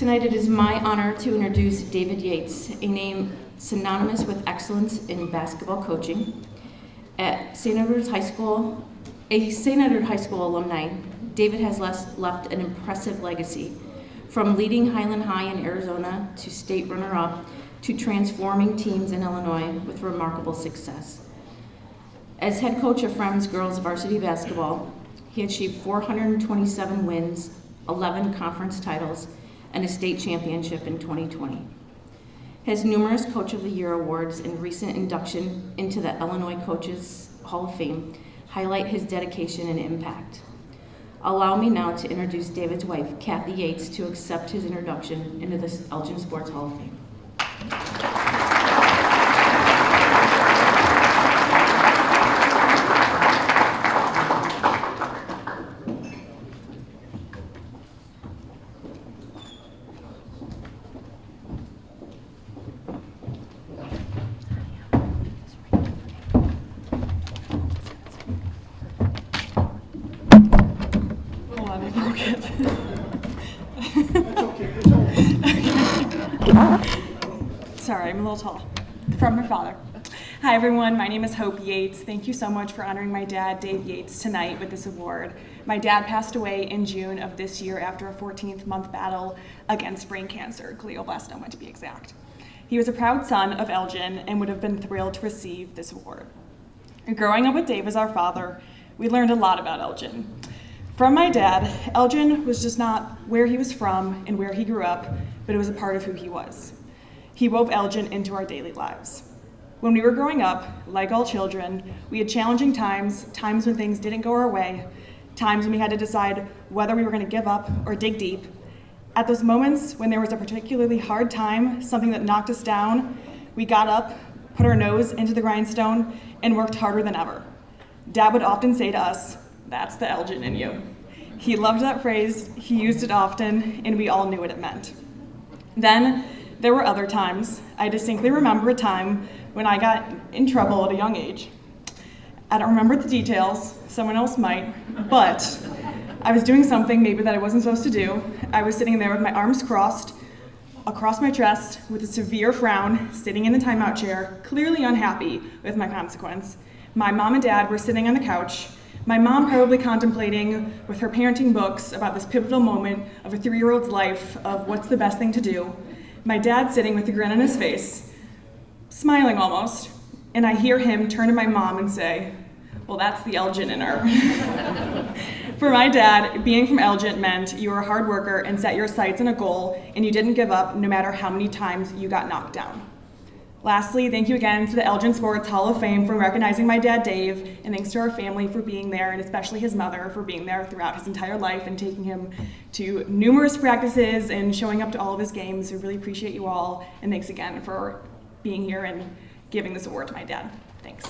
Tonight it is my honor to introduce David Yates, a name synonymous with excellence in basketball coaching. At St. Edward's High School, a St. Edward High School alumni, David has left an impressive legacy, from leading Highland High in Arizona to state runner-up to transforming teams in Illinois with remarkable success. As head coach of Fremd's girls varsity basketball, he achieved 427 wins, 11 conference titles, and a state championship in 2020. His numerous Coach of the Year awards and recent induction into the Illinois Coaches Hall of Fame highlight his dedication and impact. Allow me now to introduce David's wife, Kathy Yates, to accept his introduction into the Elgin Sports Hall of Fame. Sorry, I'm a little tall. From my father. Hi everyone, my name is Hope Yates. Thank you so much for honoring my dad, Dave Yates, tonight with this award. My dad passed away in June of this year after a 14th-month battle against brain cancer, glioblastoma to be exact. He was a proud son of Elgin and would have been thrilled to receive this award. Growing up with Dave as our father, we learned a lot about Elgin. From my dad, Elgin was just not where he was from and where he grew up, but it was a part of who he was. He wove Elgin into our daily lives. When we were growing up, like all children, we had challenging times when things didn't go our way, times when we had to decide whether we were going to give up or dig deep. At those moments when there was a particularly hard time, something that knocked us down, we got up, put our nose into the grindstone, and worked harder than ever. Dad would often say to us, "That's the Elgin in you." He loved that phrase, he used it often, and we all knew what it meant. Then, there were other times. I distinctly remember a time when I got in trouble at a young age. I don't remember the details, someone else might, but I was doing something maybe that I wasn't supposed to do. I was sitting there with my arms crossed across my chest with a severe frown, sitting in the timeout chair, clearly unhappy with my consequence. My mom and dad were sitting on the couch, my mom probably contemplating with her parenting books about this pivotal moment of a 3-year-old's life of what's the best thing to do. My dad sitting with a grin on his face, smiling almost, and I hear him turn to my mom and say, "Well, that's the Elgin in her." For my dad, being from Elgin meant you were a hard worker and set your sights on a goal, and you didn't give up no matter how many times you got knocked down. Lastly, thank you again to the Elgin Sports Hall of Fame for recognizing my dad, Dave, and thanks to our family for being there, and especially his mother for being there throughout his entire life and taking him to numerous practices and showing up to all of his games. We really appreciate you all, and thanks again for being here and giving this award to my dad. Thanks.